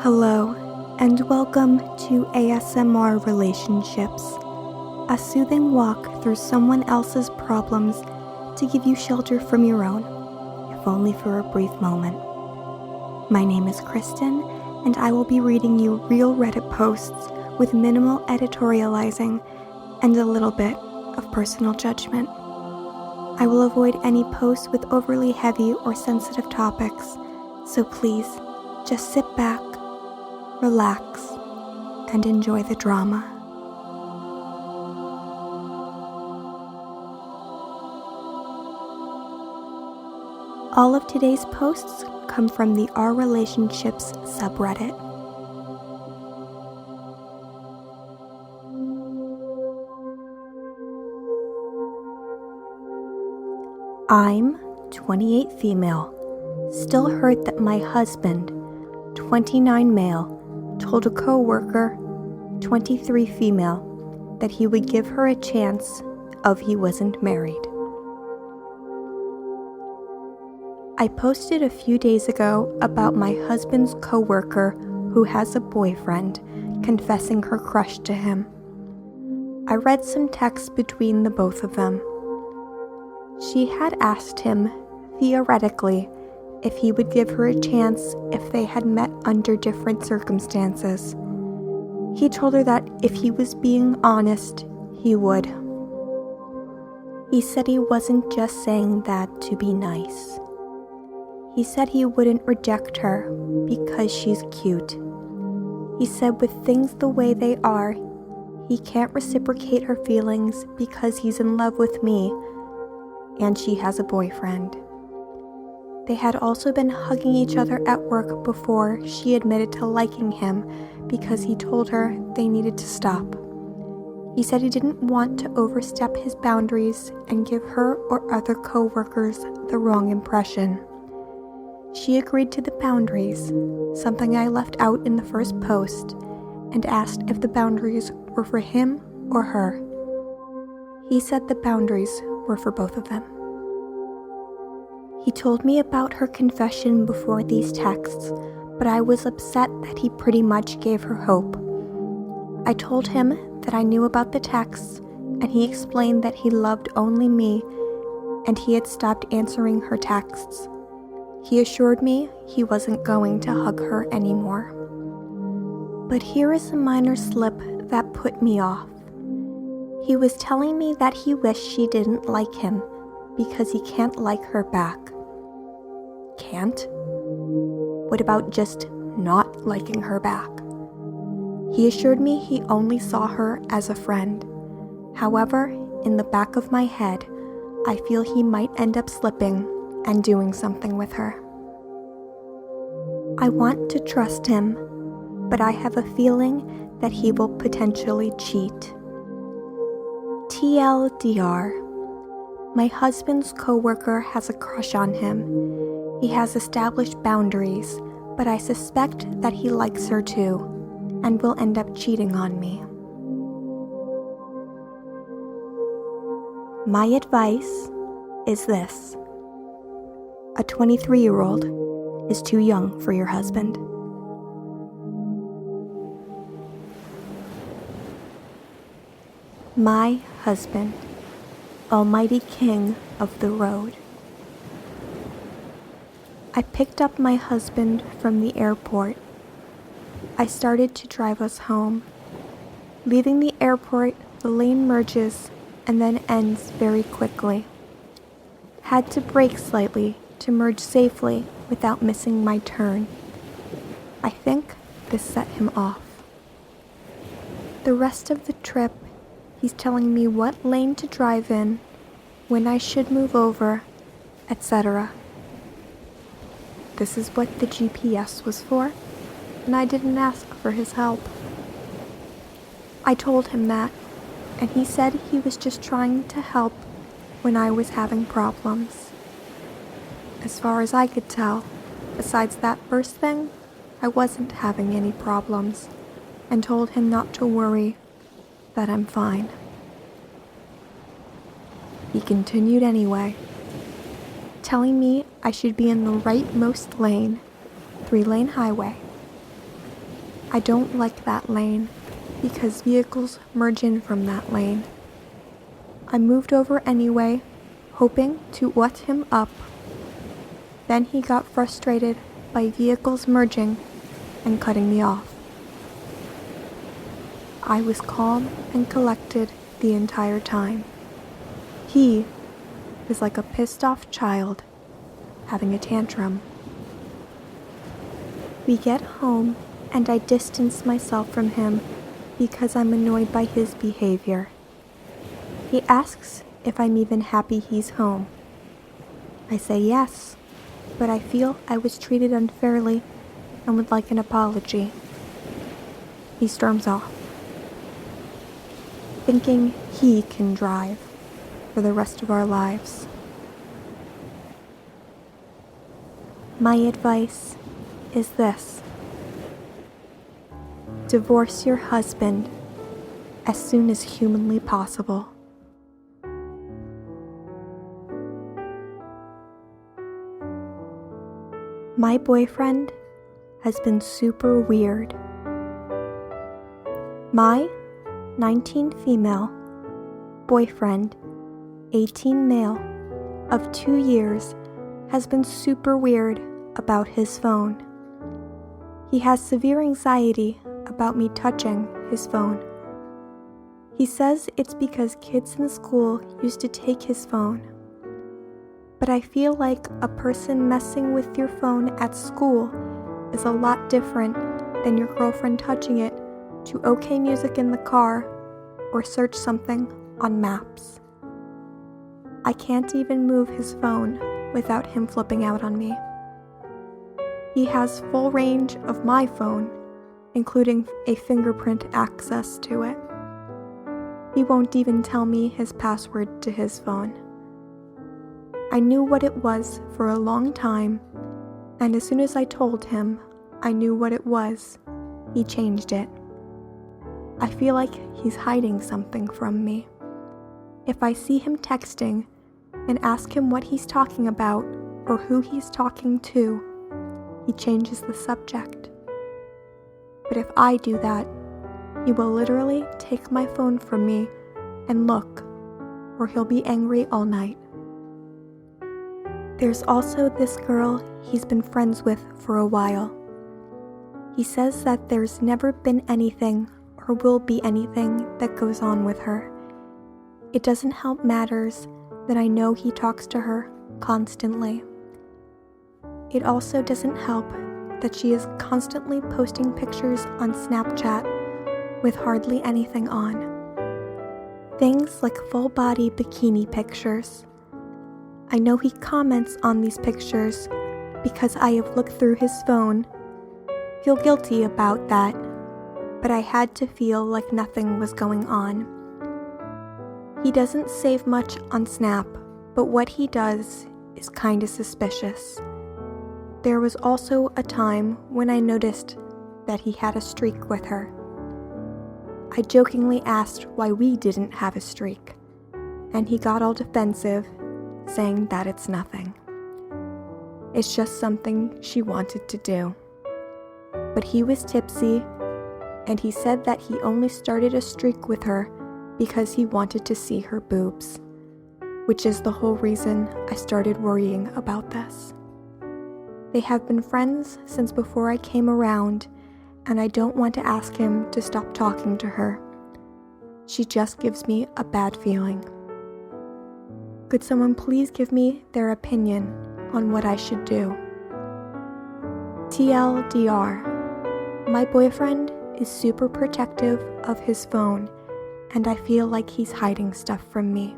Hello, and welcome to ASMR Relationships, a soothing walk through someone else's problems to give you shelter from your own, if only for a brief moment. My name is Kristen, and I will be reading you real Reddit posts with minimal editorializing and a little bit of personal judgment. I will avoid any posts with overly heavy or sensitive topics, so please just sit back, relax, and enjoy the drama. All of today's posts come from the Our Relationships subreddit. I'm 28 female, still hurt that my husband, 29 male, told a coworker, 23 female, that he would give her a chance of he wasn't married. I posted a few days ago about my husband's coworker who has a boyfriend confessing her crush to him. I read some texts between the both of them. She had asked him, theoretically, if he would give her a chance if they had met under different circumstances. He told her that if he was being honest, he would. He said he wasn't just saying that to be nice. He said he wouldn't reject her because she's cute. He said with things the way they are, he can't reciprocate her feelings because he's in love with me and she has a boyfriend. They had also been hugging each other at work before she admitted to liking him because he told her they needed to stop. He said he didn't want to overstep his boundaries and give her or other co-workers the wrong impression. She agreed to the boundaries, something I left out in the first post, and asked if the boundaries were for him or her. He said the boundaries were for both of them. He told me about her confession before these texts, but I was upset that he pretty much gave her hope. I told him that I knew about the texts, and he explained that he loved only me, and he had stopped answering her texts. He assured me he wasn't going to hug her anymore. But here is a minor slip that put me off. He was telling me that he wished she didn't like him because he can't like her back. Can't? What about just not liking her back? He assured me he only saw her as a friend. However, in the back of my head, I feel he might end up slipping and doing something with her. I want to trust him, but I have a feeling that he will potentially cheat. TLDR. My husband's coworker has a crush on him. He has established boundaries, but I suspect that he likes her too, and will end up cheating on me. My advice is this. A 23-year-old is too young for your husband. My husband, almighty king of the road. I picked up my husband from the airport. I started to drive us home. Leaving the airport, the lane merges and then ends very quickly. Had to brake slightly to merge safely without missing my turn. I think this set him off. The rest of the trip, he's telling me what lane to drive in, when I should move over, etc. This is what the GPS was for, and I didn't ask for his help. I told him that, and he said he was just trying to help when I was having problems. As far as I could tell, besides that first thing, I wasn't having any problems, and told him not to worry, that I'm fine. He continued anyway, telling me I should be in the rightmost lane, 3-lane highway. I don't like that lane because vehicles merge in from that lane. I moved over anyway, hoping to what him up. Then he got frustrated by vehicles merging and cutting me off. I was calm and collected the entire time. He was like a pissed-off child having a tantrum. We get home and I distance myself from him because I'm annoyed by his behavior. He asks if I'm even happy he's home. I say yes, but I feel I was treated unfairly and would like an apology. He storms off, thinking he can drive for the rest of our lives. My advice is this: divorce your husband as soon as humanly possible. My boyfriend has been super weird. My 19 female boyfriend, 18 male, of 2 years has been super weird about his phone. He has severe anxiety about me touching his phone. He says it's because kids in school used to take his phone. But I feel like a person messing with your phone at school is a lot different than your girlfriend touching it to OK music in the car or search something on maps. I can't even move his phone without him flipping out on me. He has full range of my phone, including a fingerprint access to it. He won't even tell me his password to his phone. I knew what it was for a long time, and as soon as I told him I knew what it was, he changed it. I feel like he's hiding something from me. If I see him texting and ask him what he's talking about or who he's talking to, he changes the subject. But if I do that, he will literally take my phone from me and look, or he'll be angry all night. There's also this girl he's been friends with for a while. He says that there's never been anything or will be anything that goes on with her. It doesn't help matters that I know he talks to her constantly. It also doesn't help that she is constantly posting pictures on Snapchat with hardly anything on. Things like full-body bikini pictures. I know he comments on these pictures because I have looked through his phone. Feel guilty about that, but I had to feel like nothing was going on. He doesn't save much on Snap, but what he does is kinda suspicious. There was also a time when I noticed that he had a streak with her. I jokingly asked why we didn't have a streak, and he got all defensive, saying that it's nothing. It's just something she wanted to do. But he was tipsy, and he said that he only started a streak with her because he wanted to see her boobs, which is the whole reason I started worrying about this. They have been friends since before I came around, and I don't want to ask him to stop talking to her. She just gives me a bad feeling. Could someone please give me their opinion on what I should do? TLDR, my boyfriend is super protective of his phone, and I feel like he's hiding stuff from me.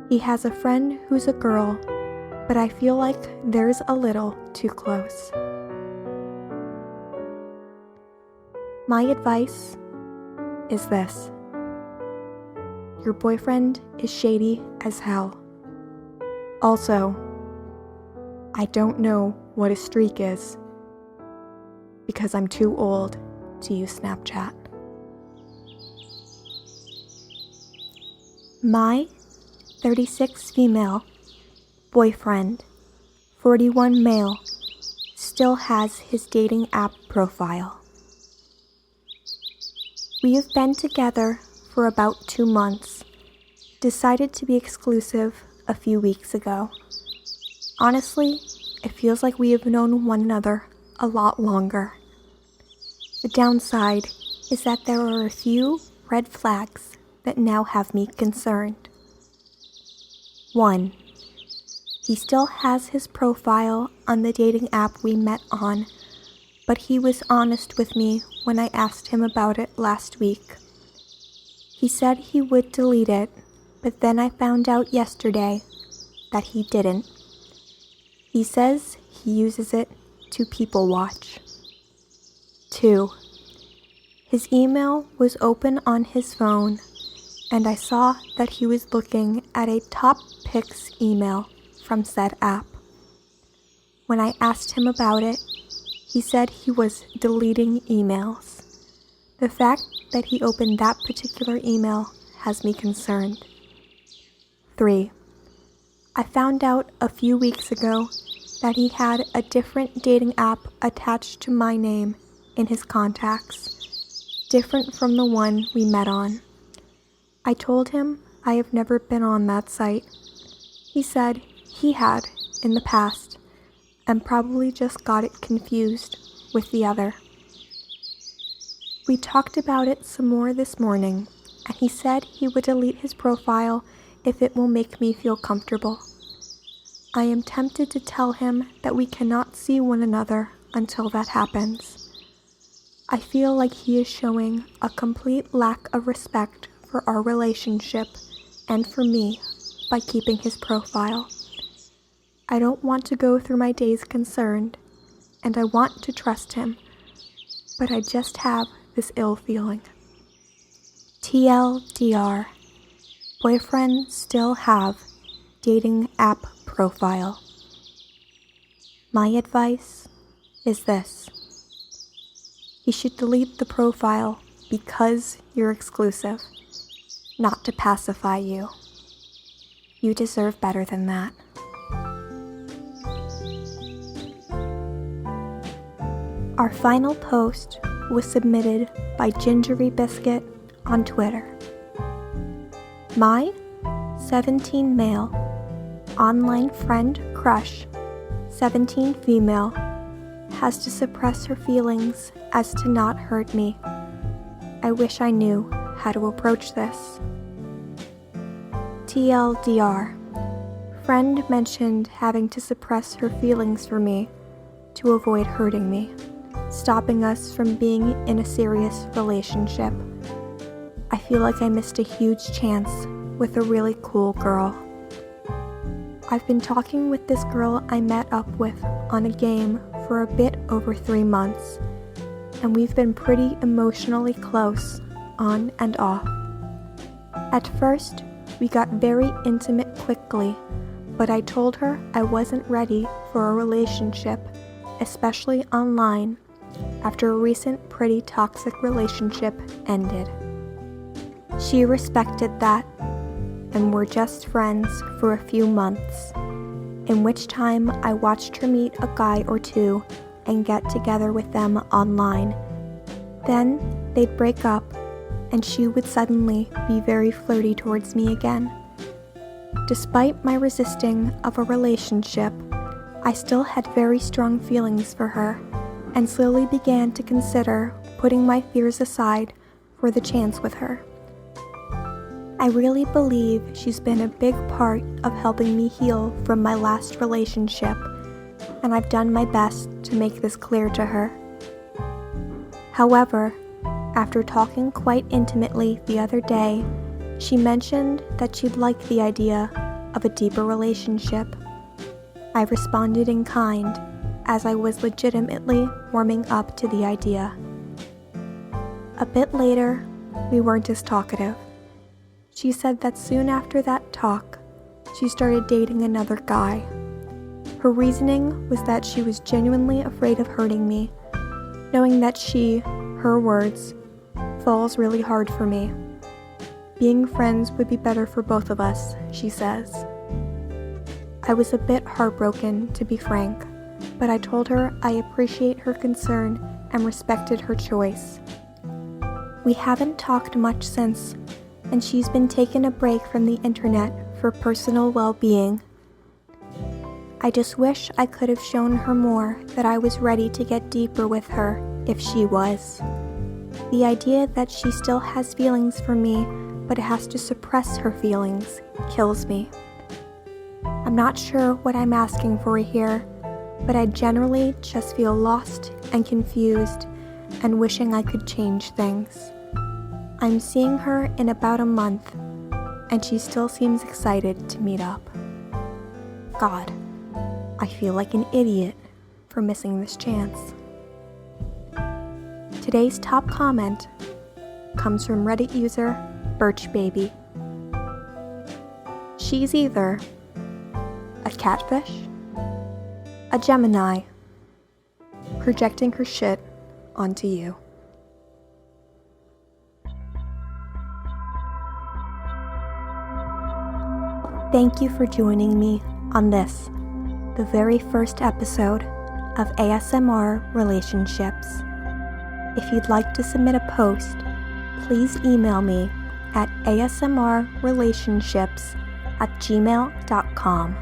He has a friend who's a girl, but I feel like there's a little too close. My advice is this: your boyfriend is shady as hell. Also, I don't know what a streak is because I'm too old to use Snapchat. My 36 female boyfriend, 41 male, still has his dating app profile. We have been together for about 2 months. Decided to be exclusive a few weeks ago. Honestly, it feels like we have known one another a lot longer. The downside is that there are a few red flags that now have me concerned. 1. He still has his profile on the dating app we met on, but he was honest with me when I asked him about it last week. He said he would delete it, but then I found out yesterday that he didn't. He says he uses it to people watch. 2. His email was open on his phone, and I saw that he was looking at a top pics email from said app. When I asked him about it, he said he was deleting emails. The fact that he opened that particular email has me concerned. 3. I found out a few weeks ago that he had a different dating app attached to my name in his contacts, different from the one we met on. I told him I have never been on that site. He said he had in the past and probably just got it confused with the other. We talked about it some more this morning, and he said he would delete his profile if it will make me feel comfortable. I am tempted to tell him that we cannot see one another until that happens. I feel like he is showing a complete lack of respect for our relationship and for me by keeping his profile. I don't want to go through my days concerned, and I want to trust him, but I just have this ill feeling. TLDR. Boyfriend still have dating app profile. My advice is this. He should delete the profile because you're exclusive, not to pacify you. You deserve better than that. Our final post was submitted by Gingery Biscuit on Twitter. My 17 male, online friend crush, 17 female, has to suppress her feelings as to not hurt me. I wish I knew how to approach this. TLDR. Friend mentioned having to suppress her feelings for me to avoid hurting me, stopping us from being in a serious relationship. I feel like I missed a huge chance with a really cool girl. I've been talking with this girl I met up with on a game for a bit over 3 months, and we've been pretty emotionally close, on and off. At first, we got very intimate quickly, but I told her I wasn't ready for a relationship, especially online, after a recent pretty toxic relationship ended. She respected that, and were just friends for a few months, in which time I watched her meet a guy or two and get together with them online. Then they'd break up, and she would suddenly be very flirty towards me again. Despite my resisting of a relationship, I still had very strong feelings for her, and slowly began to consider putting my fears aside for the chance with her. I really believe she's been a big part of helping me heal from my last relationship, and I've done my best to make this clear to her. However, after talking quite intimately the other day, she mentioned that she'd like the idea of a deeper relationship. I responded in kind, as I was legitimately warming up to the idea. A bit later, we weren't as talkative. She said that soon after that talk, she started dating another guy. Her reasoning was that she was genuinely afraid of hurting me, knowing that she, her words, falls really hard for me. Being friends would be better for both of us, she says. I was a bit heartbroken, to be frank, but I told her I appreciate her concern and respected her choice. We haven't talked much since, and she's been taking a break from the internet for personal well-being. I just wish I could have shown her more that I was ready to get deeper with her if she was. The idea that she still has feelings for me but has to suppress her feelings kills me. I'm not sure what I'm asking for here, but I generally just feel lost and confused and wishing I could change things. I'm seeing her in about a month, and she still seems excited to meet up. God, I feel like an idiot for missing this chance. Today's top comment comes from Reddit user Birch Baby. She's either a catfish, a Gemini, projecting her shit onto you. Thank you for joining me on this, the very first episode of ASMR Relationships. If you'd like to submit a post, please email me at asmrrelationships@gmail.com.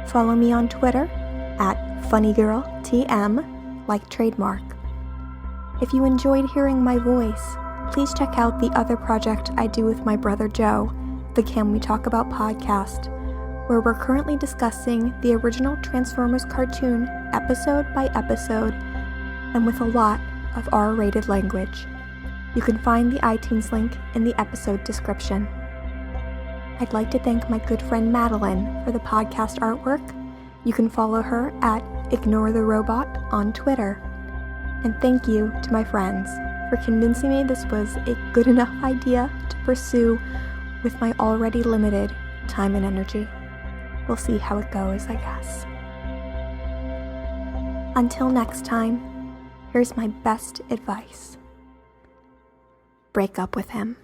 Follow me on Twitter at funnygirltm, like trademark. If you enjoyed hearing my voice, please check out the other project I do with my brother Joe, the Can We Talk About podcast, where we're currently discussing the original Transformers cartoon episode by episode and with a lot of R-rated language. You can find the iTunes link in the episode description. I'd like to thank my good friend Madeline for the podcast artwork. You can follow her at Ignore the Robot on Twitter. And thank you to my friends for convincing me this was a good enough idea to pursue with my already limited time and energy. We'll see how it goes, I guess. Until next time, here's my best advice. Break up with him.